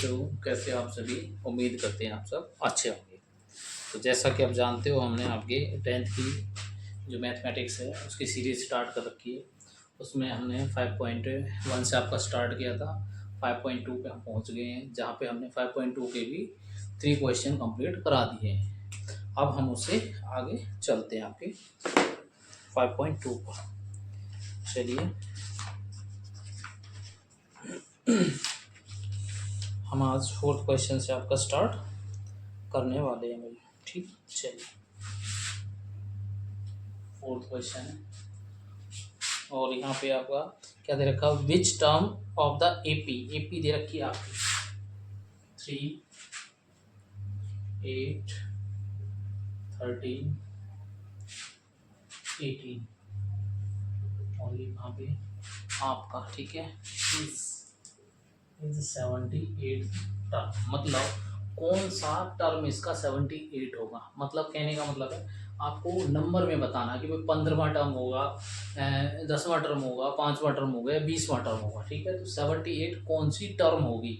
तो कैसे आप सभी, उम्मीद करते हैं आप सब अच्छे होंगे। तो जैसा कि आप जानते हो, हमने आपके 10th की जो मैथमेटिक्स है उसकी सीरीज़ स्टार्ट कर रखी है। उसमें हमने 5.1 से आपका स्टार्ट किया था। 5.2 पे हम पहुंच गए हैं, जहां पे हमने 5.2 के भी 3 क्वेश्चन कंप्लीट करा दिए हैं। अब हम उससे आगे चलते हैं आपके 5.2 पर। चलिए हम आज 4th क्वेश्चन से आपका स्टार्ट करने वाले हैं भाई। ठीक, चलिए 4th क्वेश्चन है और यहाँ पे आपका क्या दे रखा, which term of the AP दे रखी है आपकी 3, 8, 13, 18 और ये यहाँ पे आपका ठीक है इज 78 टर्म। मतलब कौन सा टर्म इसका 78 होगा। मतलब कहने का मतलब है आपको नंबर में बताना कि भाई 15वां टर्म होगा, 10वां टर्म होगा, 5वां टर्म होगा या 20वां टर्म होगा। ठीक है, तो 78 कौन सी टर्म होगी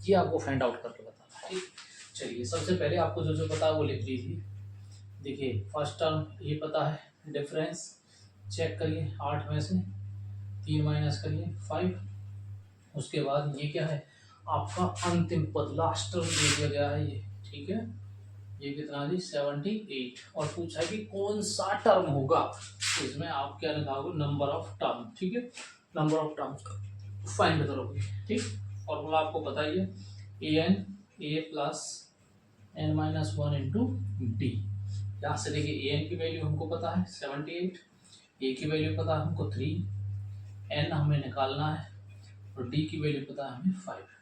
ये आपको फाइंड आउट करके बताना है। ठीक, चलिए सबसे पहले आपको जो जो पता है वो लिख लीजिए। देखिए फर्स्ट टर्म ये पता है, डिफरेंस चेक करिए, 8 में से 3 माइनस करिए 5। उसके बाद ये क्या है, आपका अंतिम पद, लास्ट टर्म दे दिया गया है ये। ठीक है, ये कितना जी 78। और पूछा है कि कौन सा टर्म होगा, तो इसमें आप क्या निकालोगे, नंबर ऑफ टर्म। ठीक है, नंबर ऑफ टर्म्स का फाइंड करोगे। ठीक, फॉर्मूला आपको पता ही है, a plus n minus 1 into d. यहाँ से देखिए ए एन की वैल्यू हमको पता है 78, ए की वैल्यू पता है हमको 3, एन हमें निकालना है और डी की वैल्यू पता है हमें 5।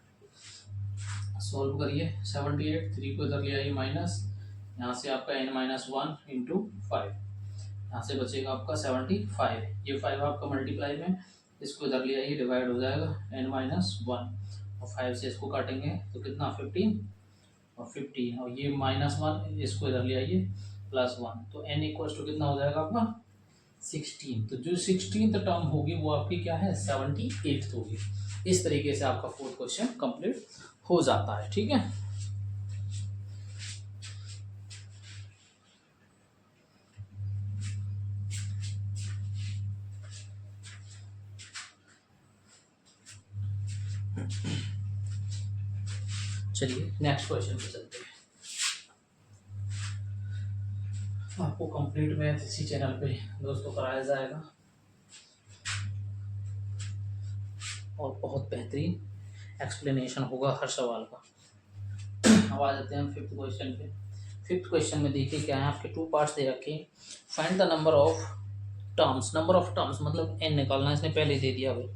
सॉल्व करिए, 78, 3 को इधर ले आइए माइनस, यहाँ से आपका n माइनस 1 इंटू 5, यहाँ से बचेगा आपका 75। ये 5 आपका मल्टीप्लाई में, इसको इधर ले आइए, डिवाइड हो जाएगा n माइनस 1 और 5 से इसको काटेंगे तो कितना 15 और 15 और ये माइनस 1, इसको इधर ले आइए प्लस 1, तो n इक्वल टू कितना हो जाएगा आपका 16। तो जो 16th टर्म होगी वो आपकी क्या है 78 होगी। इस तरीके से आपका 4th क्वेश्चन कंप्लीट हो जाता है। ठीक है, चलिए नेक्स्ट क्वेश्चन पे चलते हैं। आपको कंप्लीट मैथ इसी चैनल पे दोस्तों कराया जाएगा और बहुत बेहतरीन एक्सप्लेनेशन होगा हर सवाल का। अब आ जाते हैं हम 5th क्वेश्चन पे। 5th क्वेश्चन में देखिए क्या है, आपके 2 पार्ट्स दे रखे हैं। Find the number of terms, number of terms मतलब n निकालना, इसने पहले दे दिया भाई।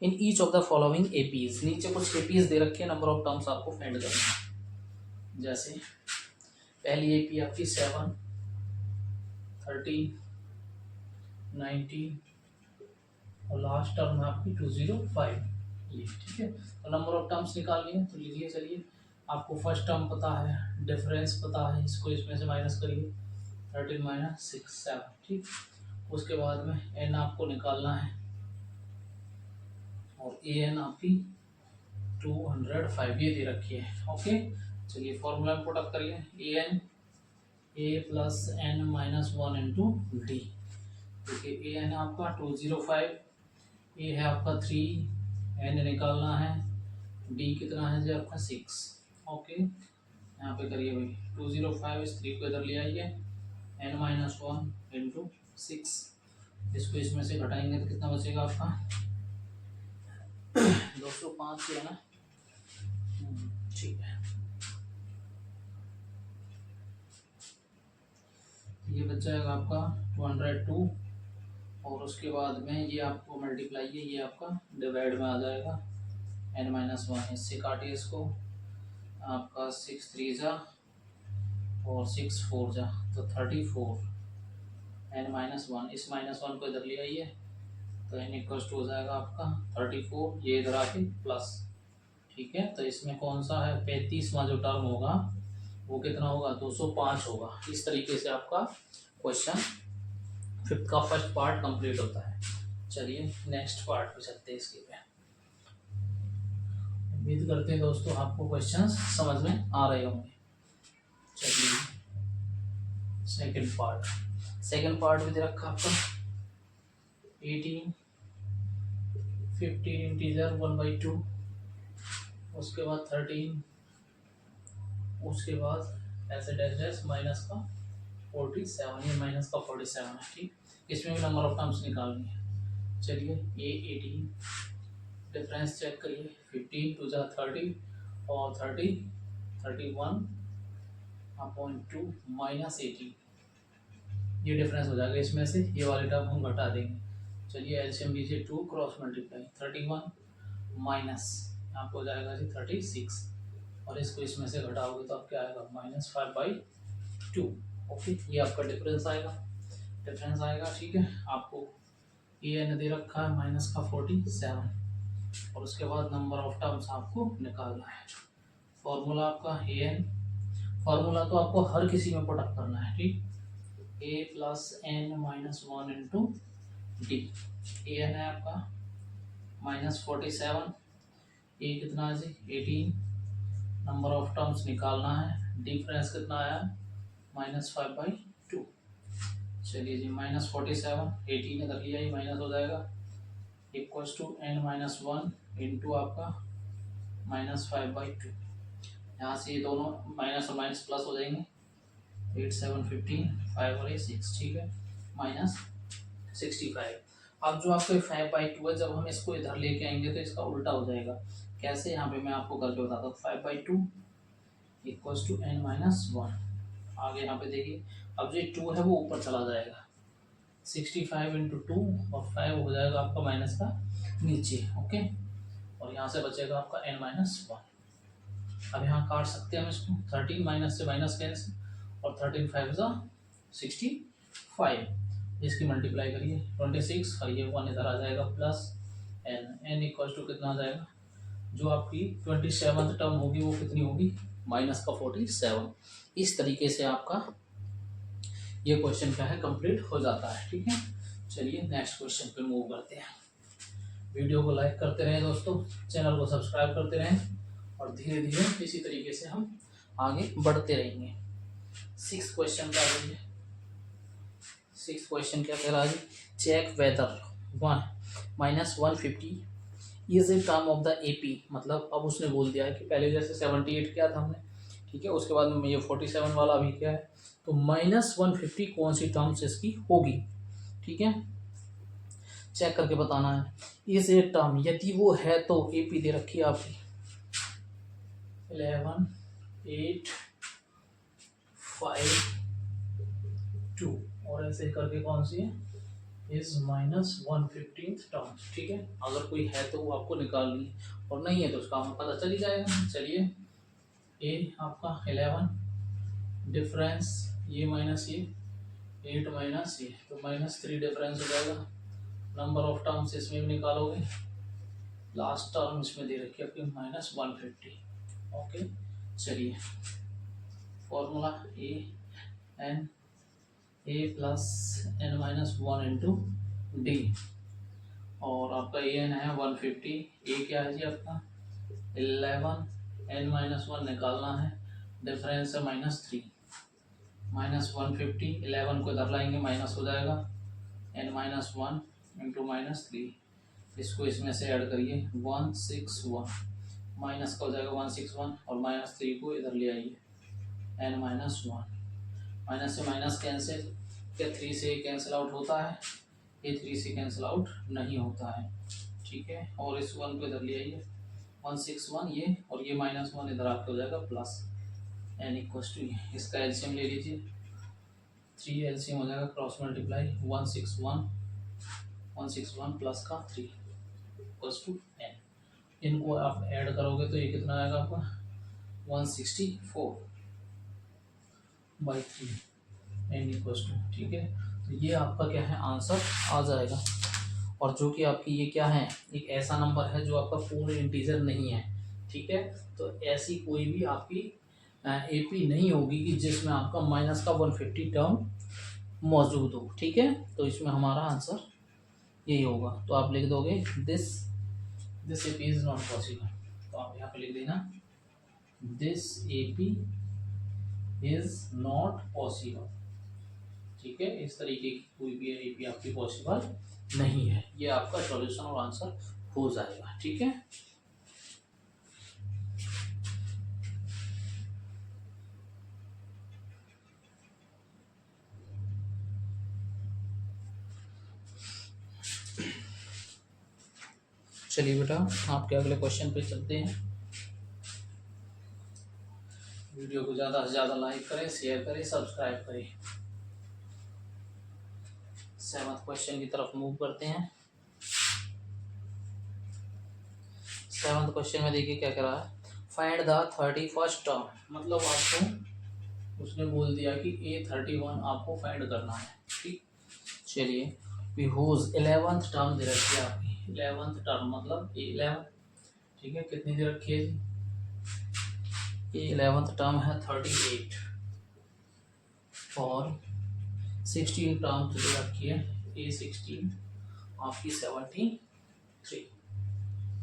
In each of the following APs, नीचे कुछ एपीज दे रखे हैं, नंबर ऑफ टर्म्स आपको फाइंड करना है। जैसे पहली एपी आपकी 7, 13, 19 और लास्ट टर्म है आपकी 205 ये। ठीक है, तो नंबर ऑफ टर्म्स निकाल लिए, तो लीजिए चलिए। आपको फर्स्ट टर्म पता है, डिफरेंस पता है, इसको इसमें से माइनस करिए 13 माइनस 6 7। ठीक, उसके बाद में n आपको निकालना है और ए एन आपकी 205 ये दे रखी है। ओके, चलिए फॉर्मूला में पुट अप करिए, a n a plus n minus 1 into d. देखिए ए एन आपका 205, ए है आपका 3, एन निकालना है, डी कितना है जी आपका 6। ओके, यहाँ पे करिए भाई 205, इस 3 को इधर ले आइए, एन माइनस 1 इंटू 6, इसको इसमें से घटाएंगे तो कितना बचेगा आपका 205 है ना। ठीक है, ये बच जाएगा आपका 202 और उसके बाद में ये आपको मल्टीप्लाई है, ये आपका डिवाइड में आ जाएगा n माइनस 1, इससे काटिए इसको, आपका 6 3 जा और 6 4 जा तो 34, n माइनस 1, इस माइनस 1 को इधर ले आइए तो n इक्वल टू हो जाएगा आपका 34, ये इधर आके प्लस। ठीक है, तो इसमें कौन सा है 35वां जो टर्म होगा वो कितना होगा 205 होगा। इस तरीके से आपका क्वेश्चन 5th का फर्स्ट पार्ट कंप्लीट होता है। चलिए नेक्स्ट पार्ट पे चलते हैं इसके पे। उम्मीद करते हैं दोस्तों आपको क्वेश्चंस समझ में आ रहे होंगे। चलिए सेकंड पार्ट में दे रखा आपका 18 15 इंटीजर 1/2, उसके बाद 13, उसके बाद ऐसे डैश डैश माइनस का 47, ये माइनस का 47 है। ठीक, इसमें भी नंबर ऑफ टर्म्स निकालनी है। चलिए ये 18 डिफरेंस चेक करिए, 15 टू जा 30 और 30 31/2 माइनस 18, ये डिफरेंस हो जाएगा इसमें से, ये वाले टर्म हम घटा देंगे। चलिए एलसीएम लीजिए, 2 क्रॉस मल्टीप्लाई 31 माइनस आपको हो जाएगा जी 36, और इसको इसमें से घटाओगे तो आप क्या आएगा -5/2। ओके, ये आपका डिफरेंस आएगा। ठीक है, आपको ए एन दे रखा है माइनस का 47, और उसके बाद नंबर ऑफ टर्म्स आपको निकालना है। फॉर्मूला आपका ए एन, फॉर्मूला तो आपको हर किसी में पुट अप करना है। ठीक, a plus n minus 1 into d, a n है आपका -47, ए कितना है जी 18, नंबर ऑफ टर्म्स निकालना है, डिफरेंस कितना आया -5/2। चलिए जी -47 18 इधर लिया, ये माइनस हो जाएगा, इक्वल्स टू n-1 इंटू आपका -5/2। यहाँ से ये दोनों माइनस और माइनस प्लस हो जाएंगे, 8 7 15 5 और 6, ठीक है -65। अब जो आपको 5/2 है, जब हम इसको इधर लेके आएंगे तो इसका उल्टा हो जाएगा। कैसे, यहाँ पे मैं आपको करके बताता हूँ। 5/2 इक्वल्स टू n-1, आगे यहाँ पे देखिए, अब जो 2 है वो ऊपर चला जाएगा, 65 इंटू 2 और 5 हो जाएगा आपका माइनस का नीचे। ओके, और यहाँ से बचेगा आपका n-1। अब यहाँ काट सकते हैं हम इसको, 13 माइनस से माइनस कैंसिल, और 13 5 जा 65, इसकी मल्टीप्लाई करिए 26, और ये 1 इधर आ जाएगा प्लस n इक्वल टू कितना आ जाएगा, जो आपकी 27th टर्म होगी वो कितनी होगी माइनस का 47। इस तरीके से आपका ये क्वेश्चन क्या है कंप्लीट हो जाता है। ठीक है, चलिए नेक्स्ट क्वेश्चन पे मूव करते हैं। वीडियो को लाइक करते रहें दोस्तों, चैनल को सब्सक्राइब करते रहें, और धीरे धीरे इसी तरीके से हम आगे बढ़ते रहेंगे। 6th क्वेश्चन क्या है, 6th क्वेश्चन क्या कह रहा है, check whether 1-150 is a term of the AP. मतलब अब उसने बोल दिया है कि पहले जैसे 78 किया था हमने, ठीक है, उसके बाद में ये 47 वाला अभी क्या है, तो -150 कौन सी टर्म्स इसकी होगी। ठीक है, चेक करके बताना है। इज ए टर्म, यदि वो है तो एपी दे रखी है आपकी 11 8 5 2, और ऐसे करके कौन सी है, इज -115 टर्म। ठीक है, अगर कोई है तो वो आपको निकालनी है, और नहीं है तो उसका हमें पता चल ही जाएगा। चलिए ए आपका 11, डिफरेंस ये माइनस ये 8 माइनस ये, तो -3 डिफरेंस हो जाएगा। नंबर ऑफ टर्म्स इसमें भी निकालोगे, लास्ट टर्म इसमें दे रखी है आपकी -150। ओके, चलिए फॉर्मूला ए प्लस n-1 इंटू डी, और आपका ए एन है 150, ए क्या है जी आपका 11, n-1 निकालना है, डिफरेंस है -3, -150, 11 को इधर लाएंगे माइनस हो जाएगा, n-1 इंटू -3, इसको इसमें से ऐड करिए 161, माइनस का हो जाएगा 161, और -3 को इधर ले आइए n-1, माइनस से माइनस कैंसिल, क्या 3 से कैंसिल आउट होता है, ये 3 से कैंसिल आउट नहीं होता है। ठीक है, और इस 1 को इधर ले आइए 161 ये, और ये -1 इधर आपको हो जाएगा प्लस n इक्वल्स टू ये, इसका एलसीएम ले लीजिए, 3 एलसीएम हो जाएगा, क्रॉस मल्टीप्लाई 161 प्लस का 3 इक्वल्स टू n, इनको आप ऐड करोगे तो ये कितना आएगा आपका 164/3 n इक्वल्स टू। ठीक है, तो ये आपका क्या है आंसर आ जाएगा। और जो कि आपकी ये क्या है, एक ऐसा नंबर है जो आपका पूर्ण इंटीजर नहीं है। ठीक है, तो ऐसी कोई भी आपकी एपी नहीं होगी कि जिसमें आपका माइनस का 150 टर्म मौजूद हो। ठीक है, तो इसमें हमारा आंसर यही होगा, तो आप लिख दोगे this AP is not possible. तो आप यहाँ पे लिख देना this AP is not possible. ठीक है, इस तरीके की कोई भी AP आपकी पॉसिबल नहीं है। ये आपका सॉल्यूशन और आंसर हो जाएगा। ठीक है, चलिए बेटा आपके अगले क्वेश्चन पे चलते हैं। वीडियो को ज़्यादा से ज़्यादा लाइक करें, शेयर करें, सब्सक्राइब करें। 7th क्वेश्चन की तरफ मूव करते हैं। 7th क्वेश्चन में देखिए क्या कह रहा है, फाइंड द 31st टर्म। मतलब आपको उसने बोल दिया कि A31 आपको फाइंड करना है। ठीक, चलिए whose 11th टर्म दे रखी है आपकी, 11th टर्म मतलब A11। ठीक है, कितनी दे रखी है जी, 11th टर्म है 38 और 16 टर्म दे रखी है A16 आपकी 73।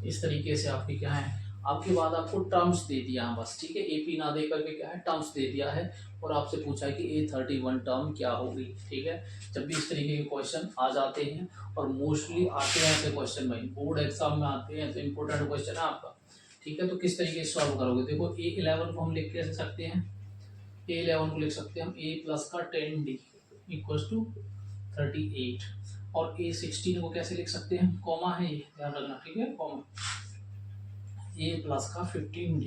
इस तरीके से आपकी क्या है, आपके बाद आपको टर्म्स दे दिया है बस। ठीक है, AP ना दे करके क्या है टर्म्स दे दिया है और आपसे पूछा है कि A31 टर्म क्या होगी। ठीक है, जब भी इस तरीके के क्वेश्चन आ जाते हैं और मोस्टली आते हैं ऐसे क्वेश्चन भाई बोर्ड एग्जाम में आते हैं तो इम्पोर्टेंट क्वेश्चन है आपका। ठीक है, तो किस तरीके से सॉल्व करोगे, देखो A11 को हम लिख कैसे सकते हैं, A11 को लिख सकते हैं हम A प्लस का 10D इक्वल्स टू 38 और A16 को कैसे लिख सकते हैं, कॉमा है ये ध्यान रखना। ठीक है, कॉमा A प्लस का 15D,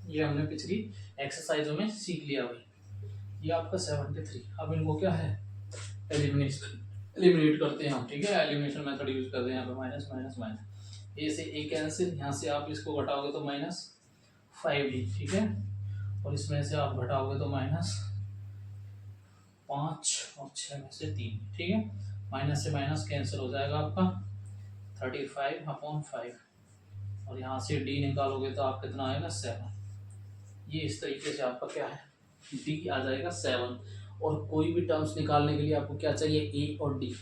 ये हमने पिछली एक्सरसाइजों में सीख लिया भाई। ये आपका 73। अब इनको क्या है एलिमिनेट करते हैं हम। ठीक है, एलिमिनेशन मेथड यूज करते हैं यहाँ पे माइनस माइनस माइनस, A से A कैंसिल, यहाँ से आप इसको घटाओगे तो -5D। ठीक है, और इसमें से आप घटाओगे तो -5 और 6 में से 3। ठीक है, माइनस से माइनस कैंसिल हो जाएगा आपका 35/5 और यहाँ से D निकालोगे तो आप कितना आएगा 7। ये इस तरीके से आपका क्या है D आ जाएगा 7। और कोई भी टर्म्स निकालने के लिए आपको क्या चाहिए A और D,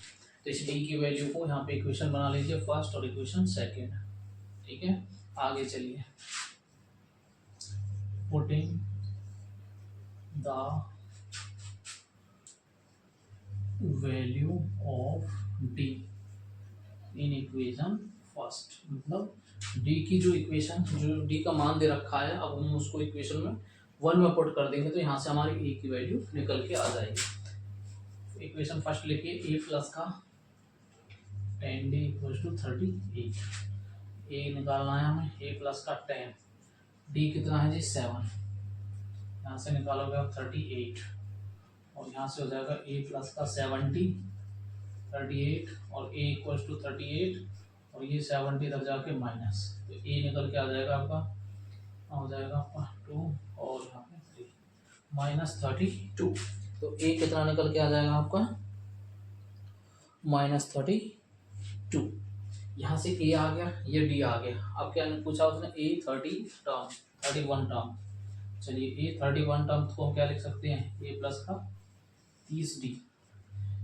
तो इस D की वैल्यू को यहाँ पे इक्वेशन बना लीजिए फर्स्ट और इक्वेशन सेकेंड। ठीक है, आगे चलिए, putting the value of D in equation first. मतलब D की जो इक्वेशन जो D का मान दे रखा है अब हम उसको इक्वेशन में 1 में पुट कर देंगे तो यहाँ से हमारी A की वैल्यू निकल के आ जाएगी। इक्वेशन फर्स्ट लिखिए A प्लस का 10D इक्वल्स टू 38। A निकालना है हमें, A प्लस का 10, D कितना है जी 7, यहाँ से निकालोगे आप 38 और यहाँ से हो जाएगा A प्लस का 70 38 और A इक्वल्स टू 38 और ये 70 तक जाके माइनस, तो A निकल के आ जाएगा आपका, हो जाएगा आपका 2 और यहाँ पे 3 -32। तो A कितना निकल के आ जाएगा आपका -32। यहाँ से A आ गया, ये D आ गया। अब क्या पूछा उसने A31 टर्म। चलिए A31 टर्म को हम क्या लिख सकते हैं, A प्लस का 30D।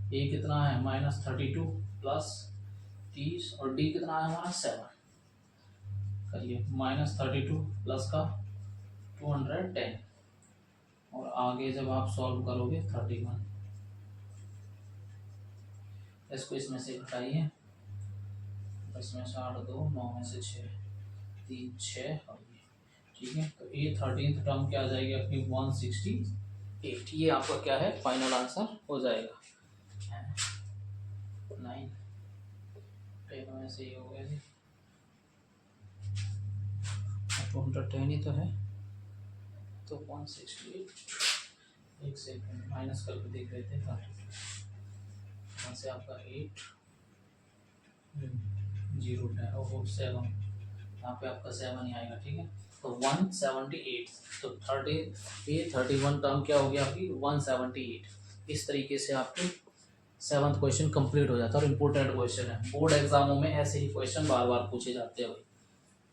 A कितना है -32 प्लस 30 और D कितना है हमारा 7। करिए -32 प्लस का 210 और आगे जब आप सॉल्व करोगे 31, इसको इसमें से घटाइए, 10 में से 8 2, 9 में से 6 3 6 और ये। ठीक है, तो A13 टर्म क्या आ जाएगी अपनी 168। ये आपका क्या है फाइनल आंसर हो जाएगा। 9 10 में से ये हो गया जी, 210 ही तो है, तो 168। एक सेकंड माइनस करके देख लेते हैं। यहाँ से आपका 8 0 10 7, यहाँ पे आपका 7 ही आएगा। ठीक है, तो 178, तो 31 टर्म क्या हो गया आपकी 178। इस तरीके से आपके 7th क्वेश्चन कंप्लीट हो जाता है और इम्पोर्टेंट क्वेश्चन है, बोर्ड एग्जामों में ऐसे ही क्वेश्चन बार बार पूछे जाते हैं भाई।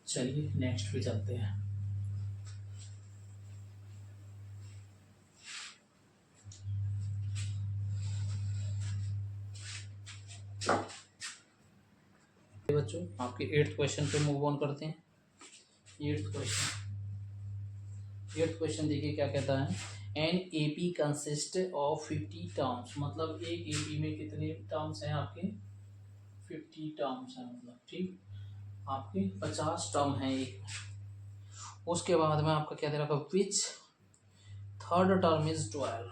चलिए नेक्स्ट पे चलते हैं। बच्चों आपके 8th क्वेश्चन पे मूव ऑन करते हैं। एट्थ क्वेश्चन देखिए क्या कहता है। An A P consist of 50 terms, मतलब एक ए पी में कितने टर्म्स हैं आपके, 50 टर्म्स हैं, मतलब ठीक आपके 50 टर्म हैं एक। उसके बाद में आपका क्या दे रखा, विच थर्ड टर्म इज 12,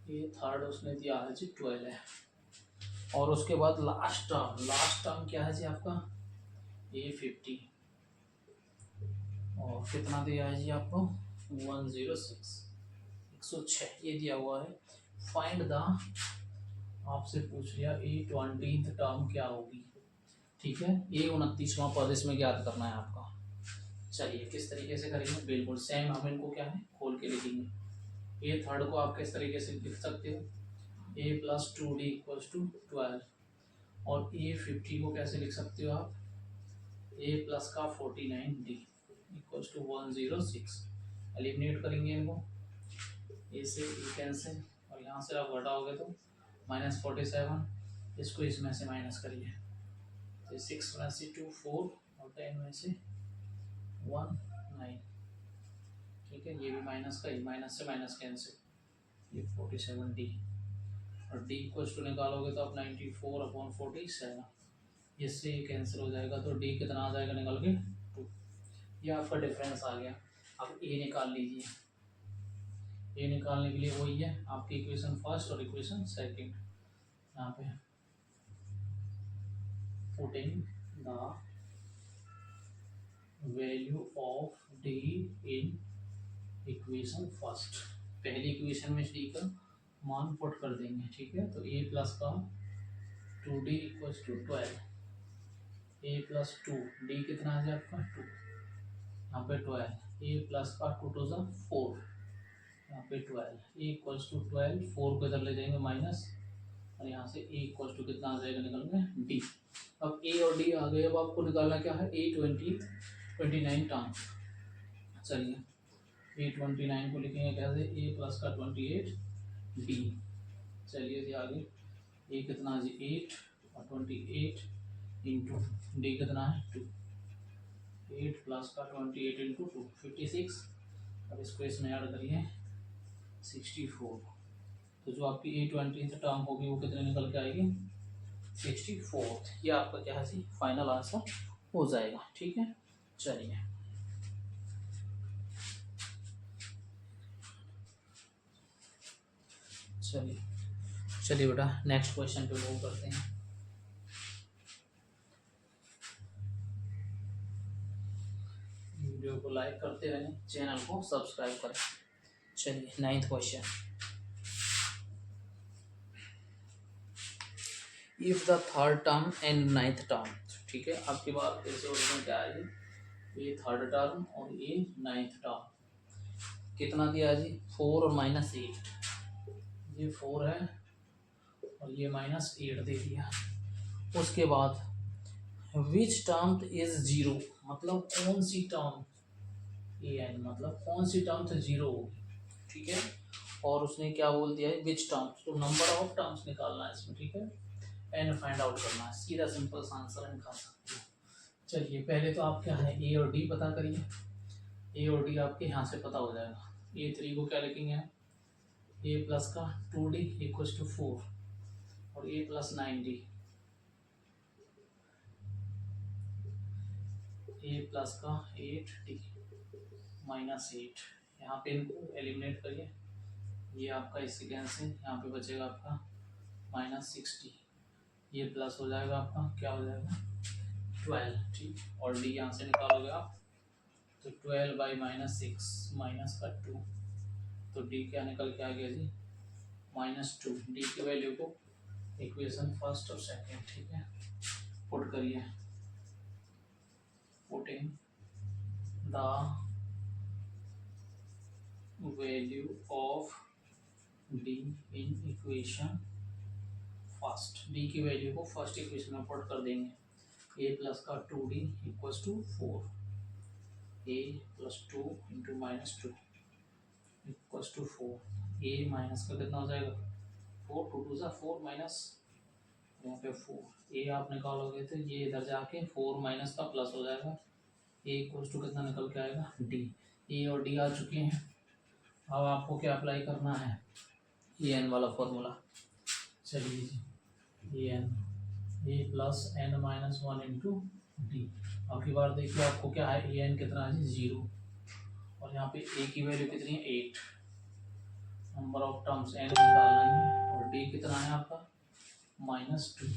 ये थर्ड उसने दिया है जी 12 है। और उसके बाद लास्ट टर्म क्या है जी आपका, ये 50, और कितना दिया है जी आपको 106, 106 ये दिया हुआ है। फाइंड द, आपसे पूछ लिया ए 20th टर्म क्या होगी, ठीक है, ये 29वां पद इसमें ज्ञात करना है आपका। चलिए किस तरीके से करेंगे, बिल्कुल सेम हम इनको क्या है खोल के लिखेंगे। ए थर्ड को आप किस तरीके से लिख सकते हो, ए प्लस 2d इक्वल्स टू 12, और ए 50 को कैसे लिख सकते हो आप, ए प्लस का 49d इक्वल्स टू 106। एलिमिनेट करेंगे इनको, ए से ए कैंसिल, और यहाँ से आप घटाओगे तो -47, इसको इसमें से माइनस करिए, तो 6 में से 2 4, और 10 में से 1 9, ठीक है, ये भी माइनस का ही, माइनस से माइनस कैंसिल, ये 47d, और d इक्वल्स टू निकालोगे तो आप 94/47, इससे ये कैंसिल हो जाएगा, तो d कितना आ जाएगा निकल के 2, ये आपका डिफरेंस आ गया। अब a निकाल लीजिए, a निकालने के लिए वही है आपकी इक्वेशन फर्स्ट और इक्वेशन सेकंड, यहाँ पे putting the value of d in equation first, पहली इक्वेशन में d का मान पुट कर देंगे, ठीक है, तो a प्लस का 2d equals to 12, a plus 2, d कितना आ जाए आपका 2, यहाँ पे 12, a प्लस का 2 टू 4, यहाँ पे 12, a इक्वल्स टू 12, 4 को इधर ले जाएंगे माइनस, और यहाँ से a इक्वल्स टू कितना आ जाएगा निकल के d। अब a और d आ गए, अब आपको निकालना क्या है, a 29 टर्म। चलिए a 29 को लिखेंगे कैसे, a प्लस का 28 d, चलिए जी आगे, a कितना है जी 8, और 28 इंटू डी कितना है 2, 8 प्लस का 28 इंटू 2 56, अब इसको इसमें ऐड करिए 64, तो जो आपकी A20 टर्म होगी वो कितने निकल के आएगी 64, ये आपका क्या है जी फाइनल आंसर हो जाएगा, ठीक है। चलिए चलिए चलिए बेटा नेक्स्ट क्वेश्चन पे मूव करते हैं। वीडियो को लाइक करते रहें, चैनल को सब्सक्राइब करें। चलिए 9th question, if the third term and 9th term, ठीक है, आपकी बात फिर से ओरिजिनल क्या है, ये थर्ड टर्म और ये 9th टर्म, कितना दिया जी 4 और -8, ये 4 है और ये -8 दे दिया। उसके बाद विच टर्म इज 0, मतलब कौन सी टर्म, ए एन मतलब कौन सी टर्म तो 0 होगी, ठीक है, और उसने क्या बोल दिया है विच टर्म्स, तो नंबर ऑफ टर्म्स निकालना है इसमें, ठीक है, एन फाइंड आउट करना है, सीधा सिंपल सा आंसर निकाल सकते हो। चलिए पहले तो आप क्या है ए और डी पता करिए, ए और डी आपके यहाँ से पता हो जाएगा। A3 को क्या लिखेंगे, ए प्लस का 2d इक्वल्स टू 4, और ए प्लस 9d, ए प्लस का 8d -8, यहाँ पे इनको एलिमिनेट करिए, ये आपका इससे कैंसिल, यहाँ पे बचेगा आपका -60, ये प्लस हो जाएगा आपका क्या हो जाएगा 12, ठीक, और डी यहाँ से निकालोगे आप तो 12/-6 माइनस का 2, तो डी क्या निकल के आ गया जी -2, डी की वैल्यू को इक्वेशन फर्स्ट और सेकंड, ठीक है, पुट करिए, putting the value of D in equation first, D की वैल्यू को फर्स्ट इक्वेशन में पुट कर देंगे, ए प्लस का 2d equals to 4, A plus 2 into -2 equals to 4, A minus का कितना हो जाएगा 4, 2 2 4 माइनस, यहाँ पे 4, ए आप निकालोगे तो ये इधर जाके 4 माइनस का प्लस हो जाएगा, ए इक्वल टू कितना निकल के आएगा डी। ए और डी आ चुके हैं। अब आपको क्या अप्लाई करना है, ए एन वाला फॉर्मूला। चलिए जी, a n a plus n minus one into d. अब की बार देखिए आपको क्या है, ए एन कितना है जी 0, और यहाँ पे ए की वैल्यू कितनी है 8, नंबर ऑफ टर्म्स एन निकालना है, और डी कितना है आपका -2।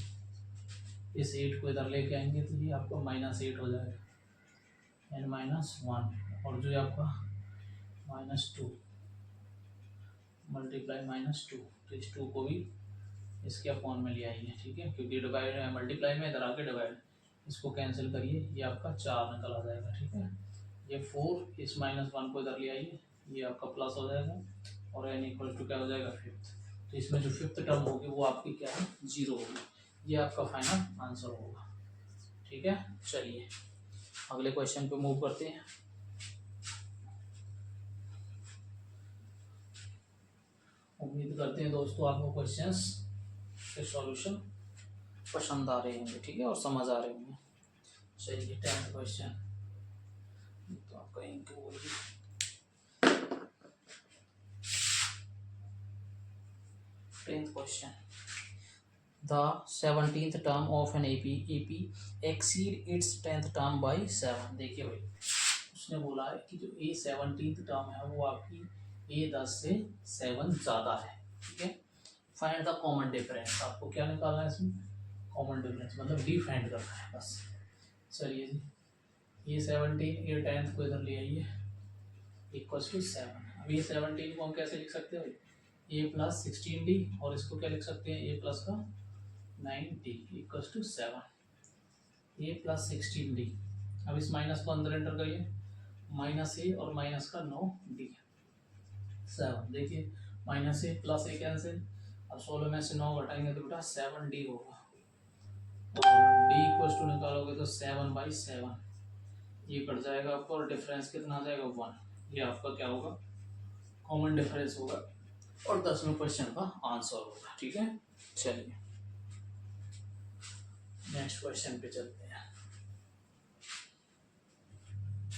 इस 8 को इधर लेके आएंगे तो ये आपका -8 हो जाएगा, एन माइनस वन, और जो है आपका -2 मल्टीप्लाई -2, तो इस 2 को भी इसके अपॉन में ले आइए, ठीक है, क्योंकि डिवाइड है मल्टीप्लाई में, इधर आके डिवाइड, इसको कैंसिल करिए, ये आपका 4 निकल आ जाएगा, ठीक है। ये 4, इस -1 को इधर ले आइए, ये आपका प्लस हो जाएगा, और एन इक्वल टू क्या हो जाएगा 5th। तो इसमें जो 5th टर्म होगी वो आपकी क्या है 0 होगी। ये आपका फाइनल आंसर होगा, ठीक है। चलिए अगले क्वेश्चन पे मूव करते हैं। उम्मीद करते हैं दोस्तों आपको क्वेश्चंस के सॉल्यूशन पसंद आ रहे होंगे, ठीक है, और समझ आ रहे होंगे। चलिए 10th क्वेश्चन, तो आपका इंक बोलिए 10th question, the 17th term of an AP exceed it's 10th term by 7। देखिए भाई, उसने बोला है कि जो ए 17th टर्म है वो आपकी ए 10 से 7 ज़्यादा है, ठीक है। फाइंड द कॉमन डिफरेंस, आपको क्या निकालना है इसमें, कॉमन डिफरेंस, मतलब डी फाइंड करना है बस। चलिए जी, ये 17 ये 10th को इधर ले आइए, इक्वल्स टू 7। अब ये 17 को हम कैसे लिख सकते हैं, ए प्लस 16d, और इसको क्या लिख सकते हैं, ए प्लस का 9d equals to 7, A plus 16d। अब इस माइनस को अंदर एंटर करिए, माइनस ए और माइनस का 9d 7। देखिए माइनस ए प्लस ए कैंसिल, अब 16 में से 9 घटाएंगे तो बेटा 7d होगा, और d इक्वल्स टू निकालोगे तो 7/7, ये कट जाएगा आपको, और डिफरेंस कितना आ जाएगा 1। ये आपका क्या होगा, कॉमन डिफरेंस होगा, और 10वें क्वेश्चन का आंसर होगा, ठीक है। चलिए नेक्स्ट क्वेश्चन पे चलते हैं।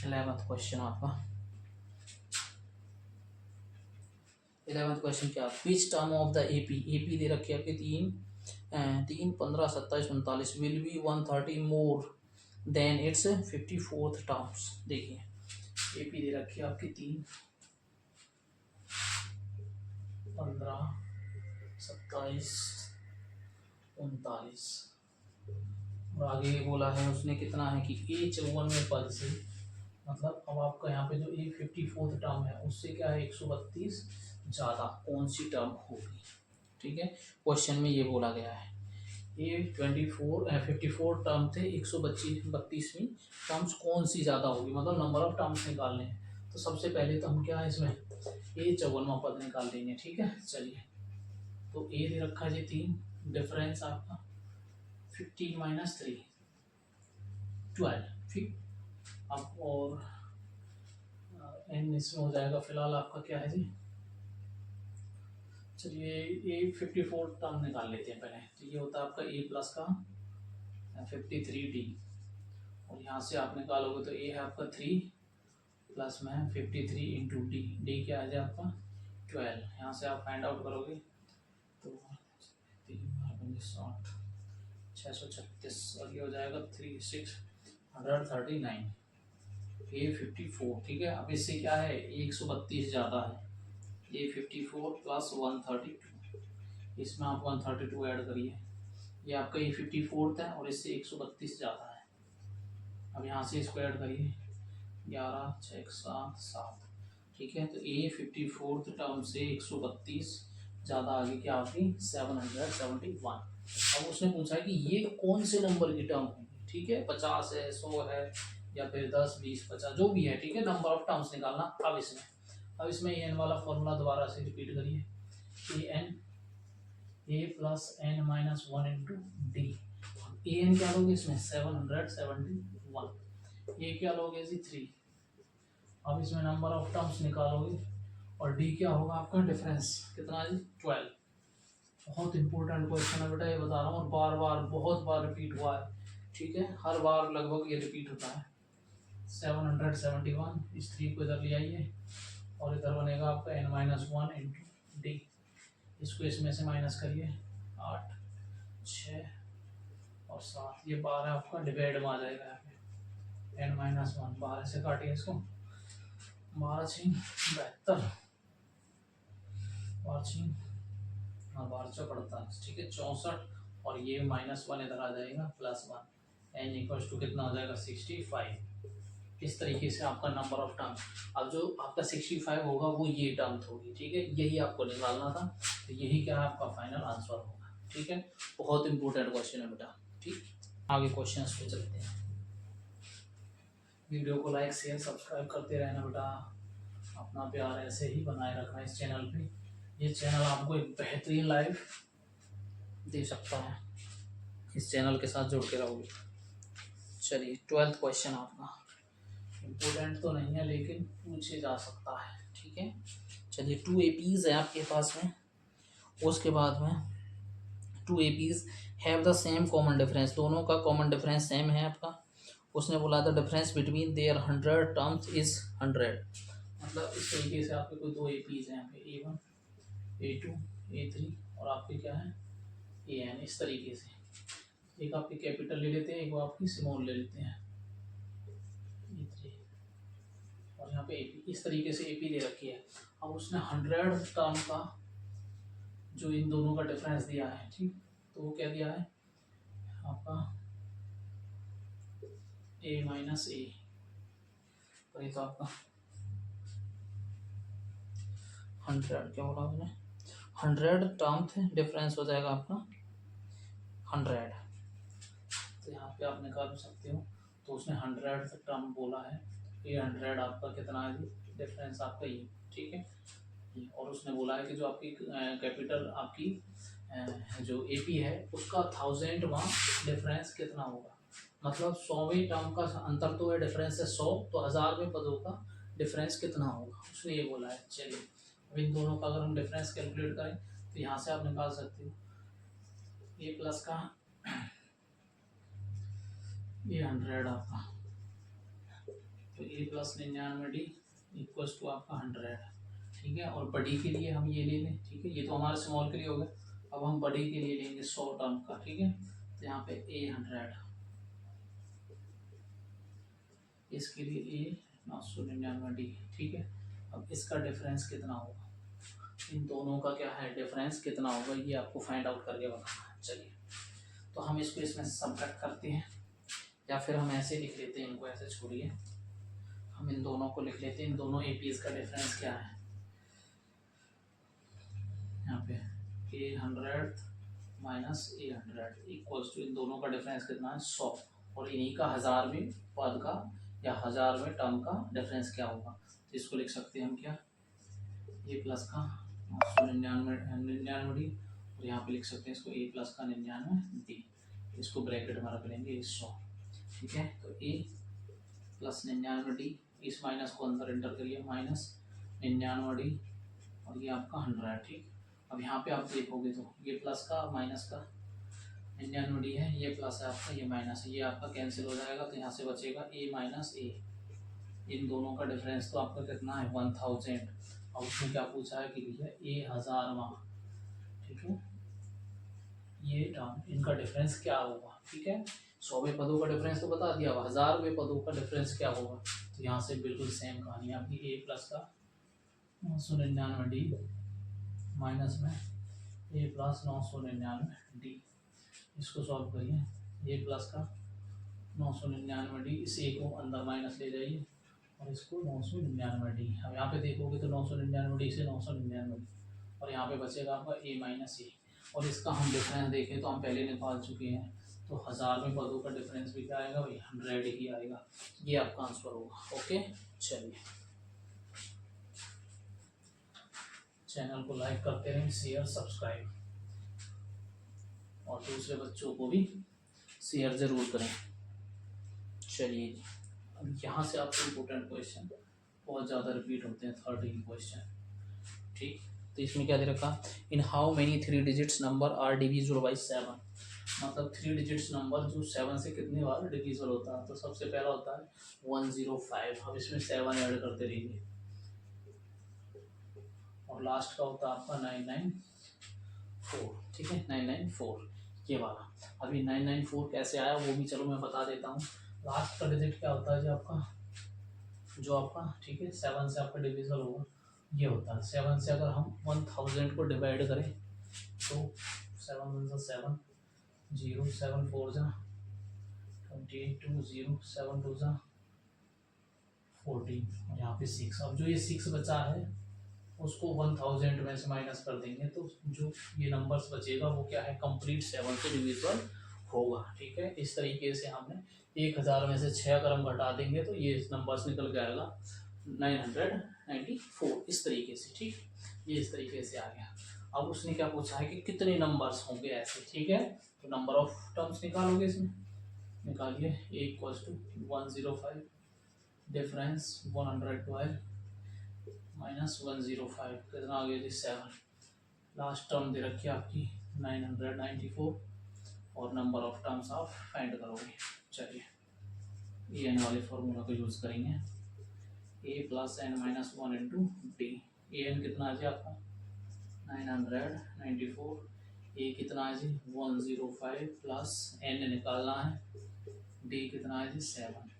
11th क्वेश्चन आपका, 11th क्वेश्चन क्या, which term of the AP दे रखी है आपके 3, 15, 27, 39 will be 130 more than it's 54th terms. देखिए एपी दे रखी है आपकी 3, 15, 27, 39, और आगे बोला है उसने कितना है कि ए 54वें पद से, मतलब अब आपका यहाँ पे जो ए 54th टर्म है उससे क्या है 132 ज़्यादा कौन सी टर्म होगी, ठीक है। क्वेश्चन में ये बोला गया है ए 54 टर्म थे, 132वीं टर्म्स कौन सी ज़्यादा होगी, मतलब नंबर ऑफ टर्म्स निकालने हैं। तो सबसे पहले तो हम क्या है इसमें ए 54वां पद निकाल देंगे, ठीक है। चलिए तो ए दे रखा है 3, डिफरेंस आपका 15 - 3 12, ठीक। अब और एन इसमें हो जाएगा, फिलहाल आपका क्या है जी, चलिए ए 54 टर्म निकाल लेते हैं पहले। तो ये होता है आपका ए प्लस का 53d, और यहाँ से आप निकालोगे तो ए है आपका 3 प्लस में 53 इंटू डी क्या आ जाए आपका 12। यहाँ से आप फाइंड आउट करोगे तो 3×60 636, और ये हो जाएगा 3639 ए 54, ठीक है। अब इससे क्या है 132 ज़्यादा है, ए 54 प्लस 132, इसमें आप 132 ऐड करिए, ये आपका ए 54 है और इससे 132 ज़्यादा है। अब यहाँ से इसको ऐड करिए 11, 6, 7, 7, ठीक है। तो ए 54 टर्म से 132 ज़्यादा आगे क्या आपकी 771। अब उसने पूछा है कि ये कौन से नंबर की टर्म होगी, ठीक है, 50 है, 100 है, या फिर 10, 20, 50 जो भी है, ठीक है। नंबर ऑफ टर्म्स निकालना। अब इसमें एन वाला फॉर्मूला दोबारा से रिपीट करिए, a plus n minus 1 into d. A n क्या लोगे इसमें 771, ये क्या लोगे जी 3। अब इसमें नंबर ऑफ टर्म्स निकालोगे, और डी क्या होगा आपका डिफरेंस कितना है जी 12। बहुत इंपॉर्टेंट क्वेश्चन है बेटा, ये बता रहा हूँ, और बार बार बहुत बार रिपीट हुआ है, ठीक है, हर बार लगभग ये रिपीट होता है। 771, इस 3 को इधर ले आइए और इधर बनेगा आपका n-1 इंटू डी। इसको इसमें से माइनस करिए, 8, 6 और 7, ये 12 आपका डिवाइड में आ जाएगा यहाँ पे, n-1 12 से काटिए इसको, 12 6 72, 12 6 हाँ 12 6 48, ठीक है 64, और ये -1 इधर आ जाएगा +1, n इक्वल्स टू कितना हो जाएगा 65। इस तरीके से आपका नंबर ऑफ टर्म, अब जो आपका 65 होगा वो ये टर्म होगी, ठीक है, यही आपको निकालना था, तो यही क्या है आपका फाइनल आंसर होगा, ठीक है। बहुत इंपॉर्टेंट क्वेश्चन है बेटा, ठीक। आगे क्वेश्चंस पे चलते हैं। वीडियो को लाइक शेयर सब्सक्राइब करते रहना बेटा, अपना प्यार ऐसे ही बनाए रखना इस चैनल पे, ये चैनल आपको एक बेहतरीन लाइफ दे सकता है, इस चैनल के साथ जुड़ के रहोगे। चलिए 12th क्वेश्चन आपका इम्पोर्टेंट तो नहीं है लेकिन पूछे जा सकता है, ठीक है। चलिए 2 APs है आपके पास में, उसके बाद में 2 APs have the same common difference, दोनों का कॉमन डिफरेंस सेम है आपका। उसने बोला था difference between their 100 terms is 100, मतलब इस तरीके से आपके कोई 2 APs हैं यहाँ पे, A1 A2 A3 और आपके क्या है AN, इस तरीके से एक आपकी कैपिटल ले लेते हैं, एक आपकी स्मॉल ले लेते हैं A3, और यहाँ पे AP, इस तरीके से AP दे रखी है। अब उसने 100 टर्म का जो इन दोनों का डिफरेंस दिया है, ठीक, तो वो क्या दिया है आपका A माइनस A, तो ये तो आपका 100 क्या बोला आपने 100 टर्म थे, डिफरेंस हो जाएगा आपका 100, तो यहाँ पे आप निकाल सकते हो, तो उसने 100 टर्म बोला है, ये 100 आपका कितना है डिफरेंस आपका ये, ठीक है। और उसने बोला है कि जो आपकी कैपिटल आपकी जो एपी है उसका 1000वां डिफरेंस कितना होगा, मतलब 100वें टर्म का अंतर तो है, डिफरेंस है 100, तो 1000वें पदों का डिफरेंस कितना होगा, उसने ये बोला है। चलिए अब इन दोनों का अगर हम डिफरेंस कैलकुलेट करें तो यहाँ से आप निकाल सकते हो ए प्लस का ये 100 आपका, तो ए प्लस 99D इक्वल्स टू आपका 100, ठीक है। और बड़ी के लिए हम ये ले लें, ठीक है, ये तो हमारे स्मॉल के लिए हो गया, अब हम बड़ी के लिए लेंगे 100 टर्म का, ठीक है। तो यहाँ पे A100, इसके लिए A999D, ठीक है। अब इसका डिफरेंस कितना होगा, इन दोनों का क्या है डिफरेंस कितना होगा, ये आपको फाइंड आउट करके बताना है। चलिए तो हम इसको इसमें सब्ट्रैक्ट करते हैं, या फिर हम ऐसे लिख लेते हैं, इनको ऐसे छोड़िए, हम इन दोनों को लिख लेते हैं, इन दोनों एपीएस का डिफरेंस क्या है, यहाँ पे A100 minus A100 equals to इन दोनों का डिफरेंस कितना है 100, और इन्हीं का 1000वें पद का या 1000वें टर्म का डिफरेंस क्या होगा, तो इसको लिख सकते हैं हम क्या, A प्लस का 99D, और यहाँ पे लिख सकते हैं इसको A प्लस का 99D, इसको ब्रैकेट में रख लेंगे 100, ठीक है। तो A प्लस 99D, इस माइनस को अंदर एंटर करिए, माइनस 99D, और ये आपका 100, ठीक। अब यहाँ पे आप देखोगे तो ये प्लस का माइनस का 99D है, ये प्लस है आपका, ये माइनस है, ये आपका कैंसिल हो जाएगा, तो यहाँ से बचेगा A माइनस A, इन दोनों का डिफरेंस तो आपका कितना है 1000, और उसमें क्या पूछा है कि भैया A 1000वां, ठीक है, ये टर्म इनका डिफरेंस क्या होगा, ठीक है। 100वें पदों का डिफरेंस तो बता दिया, अब 1000वें पदों का डिफरेंस क्या होगा, तो यहाँ से बिल्कुल सेम कहानी आपकी A प्लस का 999D माइनस में A प्लस 999D, इसको सॉल्व करिए, A प्लस का 999D, इस A को अंदर माइनस ले जाइए और इसको 999D, अब यहाँ पे देखोगे तो 999D से 999, और यहाँ पे बचेगा आपका A माइनस A, और इसका हम डिफरेंस देखें तो हम पहले निकाल चुके हैं, तो 1000वें पदों का डिफरेंस भी क्या आएगा भाई 100 ही आएगा, ये आपका आंसर होगा। ओके चलिए चैनल को लाइक करते रहें, शेयर सब्सक्राइब, और दूसरे बच्चों को भी शेयर जरूर करें। चलिए अब यहाँ से आपको इम्पोर्टेंट क्वेश्चन बहुत ज़्यादा रिपीट होते हैं, 13 क्वेश्चन, ठीक। तो इसमें क्या दे रखा, in how many 3 digits number are divisible by 7, मतलब 3 डिजिट्स नंबर जो 7 से कितनी बार डिविजिबल होता है, तो सबसे पहला होता है 105। अब इसमें 7 ऐड करते रहिए, और लास्ट का होता है आपका 994। ठीक है, 994 ये वाला। अभी 994 कैसे आया वो भी चलो मैं बता देता हूँ। लास्ट का डिजिट क्या होता है जो आपका, ठीक है 7 से आपका डिविजल होगा, ये होता है 7 से। अगर हम 1000 को डिवाइड करें तो 7 1 सा 7, 0 7 4 जा 28, 2 0 7 2 जा 14, और यहाँ पे 6। अब जो ये 6 बचा है उसको 1000 में से माइनस कर देंगे, तो जो ये नंबर्स बचेगा वो क्या है, कंप्लीट 7 से डिविजिबल होगा। ठीक है, इस तरीके से हमने 1000 में से 6 अगर हम घटा देंगे तो ये नंबर्स निकल के आएगा 994, इस तरीके से। ठीक, ये इस तरीके से आ गया। अब उसने क्या पूछा है कि कितने नंबर्स होंगे ऐसे। ठीक है, तो नंबर ऑफ टर्म्स निकालोगे, इसमें निकालिए। a equals to 105, difference 112 minus 105, कितना आ गया जी 7। लास्ट टर्म दे रखी है आपकी 994, और नंबर ऑफ टर्म्स आप फाइंड करोगे। चलिए ए एन वाले फॉर्मूला को यूज़ करेंगे, a plus n minus 1 into d. A n कितना है जी आपका 994, ए कितना है जी 105 प्लस एन निकालना है, डी कितना है जी 7।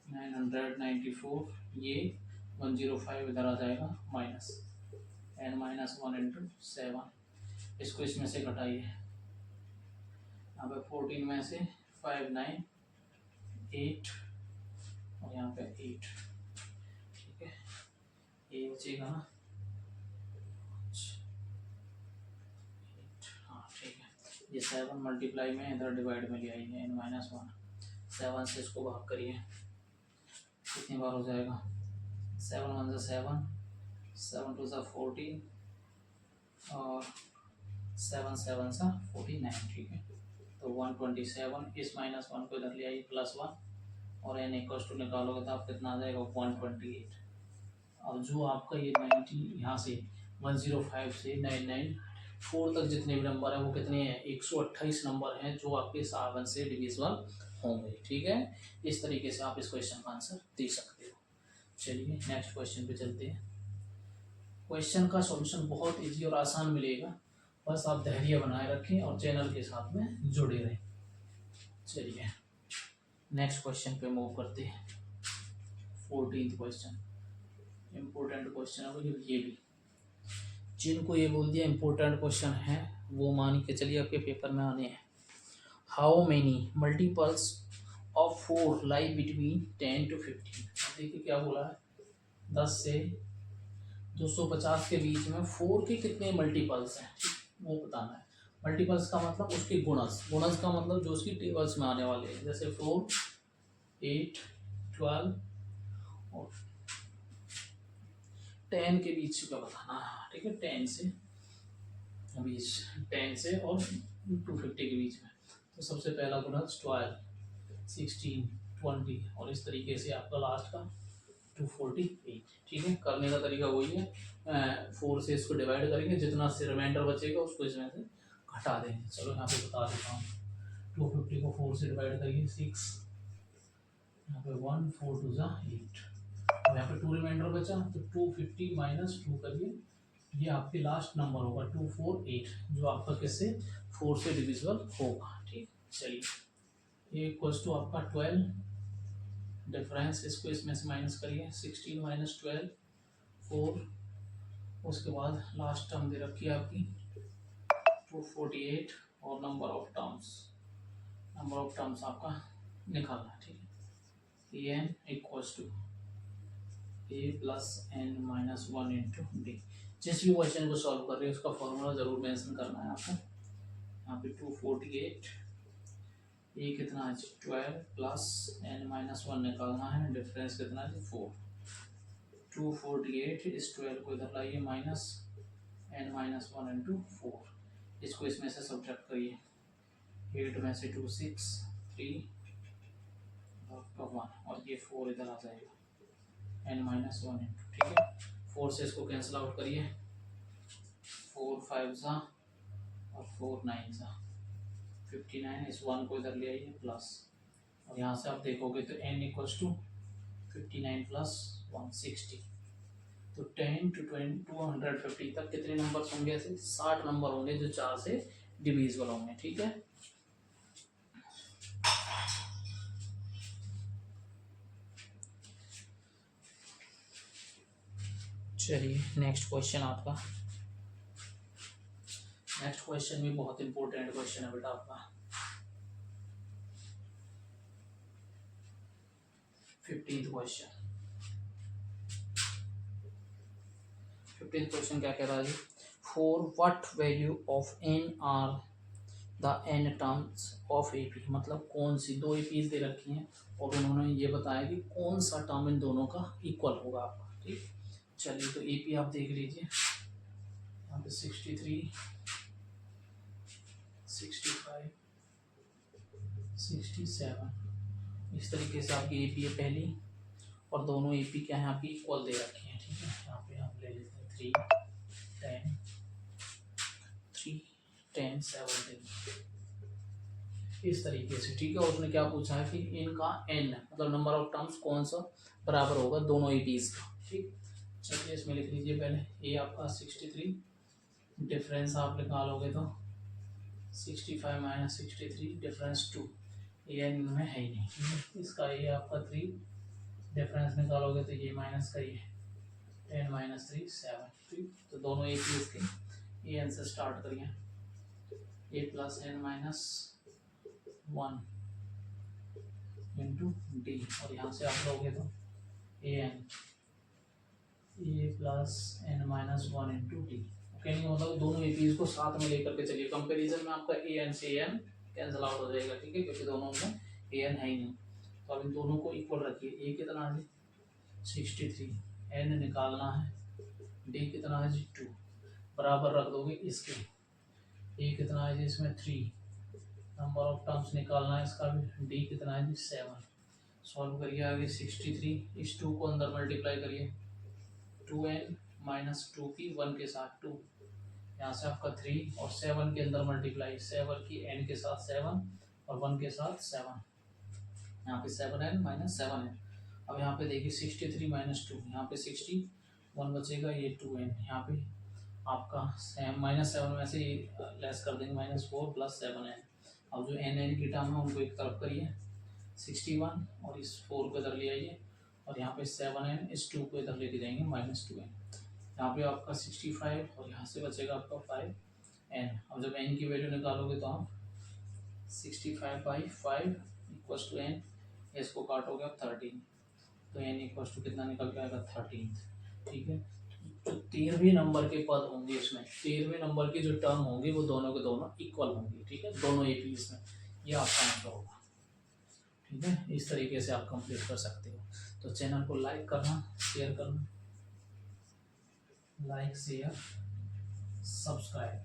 994, ये 105 इधर आ जाएगा, माइनस एन माइनस 1 इंटू 7, इसको इसमें से घटाइए। यहाँ पे 14 में से 5 9 8, और यहाँ पे 8। ठीक है, ये बचेगा ना, हाँ ठीक है। ये 7 मल्टीप्लाई में इधर डिवाइड में ले आइए, एन माइनस 1। 7 से इसको भाग करिए, कितनी बार हो जाएगा, 7 1 से 7, 7 2 सा 14, और 7 7 सा 49। ठीक है, तो 127, इस माइनस 1 को इधर ले आइए, प्लस 1, और एन इक्वल्स टू निकालोगे तो आप कितना आ जाएगा 128। अब जो आपका ये 90 यहाँ से 105 से 994 तक जितने भी नंबर हैं वो कितने हैं, 128 नंबर हैं जो आपके 7 से डिविजिबल होंगे। ठीक है, इस तरीके से आप इस क्वेश्चन का आंसर दे सकते हो। चलिए नेक्स्ट क्वेश्चन पे चलते हैं। क्वेश्चन का सॉल्यूशन बहुत इजी और आसान मिलेगा, बस आप धैर्य बनाए रखें और चैनल के साथ में जुड़े रहें। चलिए नेक्स्ट क्वेश्चन पे मूव करते हैं। 14th क्वेश्चन, इम्पोर्टेंट क्वेश्चन है ये भी। जिनको ये बोल दिया इम्पोर्टेंट क्वेश्चन है वो मान के चलिए आपके पेपर में आने हैं। How many multiples of 4 lie between 10 to 15। देखिए क्या बोला है, 10 से 250 के बीच में 4 के कितने मल्टीपल्स हैं वो बताना है। मल्टीपल्स का मतलब उसके गुणज, गुणज का मतलब जो उसकी टेबल्स में आने वाले हैं, जैसे 4 8 12 और 10 के बीच का बताना है। ठीक है, 10 से बीच, 10 से और 250 के बीच में। तो सबसे पहला गुणज 12 16 20, और इस तरीके से आपका लास्ट का 248। ठीक है, करने का तरीका वही है, 4 से इसको डिवाइड करेंगे, जितना से रिमाइंडर बचेगा उसको इसमें से घटा देंगे। चलो यहाँ पे बता देता हूँ, 250 को 4 से डिवाइड करिए 6, यहाँ पे 1 4 2 जा 8, और यहाँ पे 2 रिमाइंडर बचा तो 250 माइनस 2 करिए, ये आपके लास्ट नंबर होगा 248, जो आपका किससे 4 से डिविजिबल होगा। ठीक, चलिए ये इक्वल्स टू आपका 12, डिफरेंस इसको इसमें से माइनस करिए, 16 माइनस 12 4, उसके बाद लास्ट टर्म दे रखी है आपकी 248, और नंबर ऑफ टर्म्स आपका निकालना है। ठीक है, a n equals to a plus n minus 1 into d. जिस भी क्वेश्चन को सॉल्व कर रहे हैं उसका फॉर्मूला जरूर मेंशन करना है आपको। यहाँ पे 248, ए कितना है 12 प्लस एन माइनस 1 निकालना है, डिफरेंस कितना है 4। 248 इस 12 को इधर लाइए, माइनस एन माइनस 1 इंटू 4, इसको इसमें से सब्ट्रैक्ट करिए, 8 में से 2 6 3 1, और ये 4 इधर आ जाएगा, एन माइनस 1 इंटू। ठीक है, 4 से इसको कैंसिल आउट करिए, 4 5 सा और 4 9 सा, 59, इस 1 को इधर ले आइए प्लस, और यहाँ से आप देखोगे तो n इक्वल्स टू 59 प्लस 160, तो 10 to 20 250 तक कितने नंबर होंगे? ऐसे 60 नंबर होंगे जो 4 से डिविजिबल होंगे। ठीक है, चलिए नेक्स्ट क्वेश्चन आपका। नेक्स्ट क्वेश्चन भी बहुत इंपॉर्टेंट क्वेश्चन है बेटा आपका। 15th question. 15th क्वेश्चन क्या कह रहा है जी? For what value of n are the n terms of AP, मतलब कौन सी दो एपीज दे रखी हैं और उन्होंने ये बताया कि कौन सा टर्म इन दोनों का इक्वल होगा आपका। ठीक, चलिए तो एपी आप देख लीजिए, यहाँ पे 63, 65, 67, इस तरीके से आपकी एपी है पहली, और दोनों एपी क्या है आपकी इक्वल दे रखी है। ठीक है, यहाँ पे हम ले लेते हैं 3, 10, 17, इस तरीके से। ठीक है, और उसने क्या पूछा है कि इनका n मतलब नंबर ऑफ टर्म्स कौन सा बराबर होगा दोनों एपीज का। ठीक, चलिए इसमें लिख लीजिए पहले ए आपका 63, डिफरेंस आप निकालोगे तो 65 माइनस 63 डिफरेंस 2, ए एन में है ही नहीं। ठीक है, इसका ए आपका 3, डिफरेंस निकालोगे तो ये माइनस का ये 10 माइनस 3 7। ठीक, तो दोनों एक ही इसके ए एन से स्टार्ट करिए, a plus n minus 1 into d, और यहाँ से आप लोगे तो a n a plus n minus 1 into d. कहने का मतलब दोनों एपीज को साथ में लेकर के चलिए। कंपैरिजन में आपका ए एन से ए एन कैंसिल आउट हो जाएगा। ठीक है, क्योंकि दोनों में ए एन है ही नहीं, तो अब इन दोनों को इक्वल रखिए। ए कितना है 63, एन निकालना है, डी कितना है जी 2, बराबर रख दोगे इसके। ए कितना है जी इसमें 3, नंबर ऑफ टर्म्स निकालना है इसका भी, डी कितना है जी 7। सॉल्व करिए आगे 63, इस 2 को अंदर मल्टीप्लाई करिए, 2n माइनस 2 की 1 के साथ 2, यहाँ से आपका 3 और 7 के अंदर मल्टीप्लाई, 7 की n के साथ 7 और 1 के साथ 7, यहाँ पे 7n माइनस 7n। अब यहाँ पे देखिए 63 माइनस 2, यहाँ पे 61 बचेगा, ये 2n, यहाँ पे आपका माइनस 7 में से लेस कर देंगे, -4 प्लस 7n। अब जो n की टर्म है उनको एक तरफ करिए, 61 और इस 4 को इधर ले आइए, और यहाँ पे 7n इस 2 को इधर लेके जाएंगे -2n, यहाँ पे आपका 65 और यहाँ से बचेगा आपका 5n। अब जब n की वैल्यू निकालोगे तो आप 65/5 इक्वल्स टू n, इसको काटोगे आप 13, तो n इक्वल्स टू कितना निकल के आएगा 13। ठीक है, जो 13वें नंबर के पद होंगे इसमें, 13वें नंबर की जो टर्म होंगी वो दोनों के दोनों इक्वल होंगी। ठीक है, दोनों एपीज में, ये आपका आंसर होगा। ठीक है, इस तरीके से आप कंप्लीट कर सकते हो। तो चैनल को लाइक करना, शेयर करना, लाइक शेयर सब्सक्राइब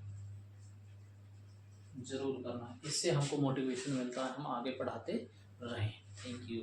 जरूर करना, इससे हमको मोटिवेशन मिलता है, हम आगे पढ़ाते रहें। Thank you.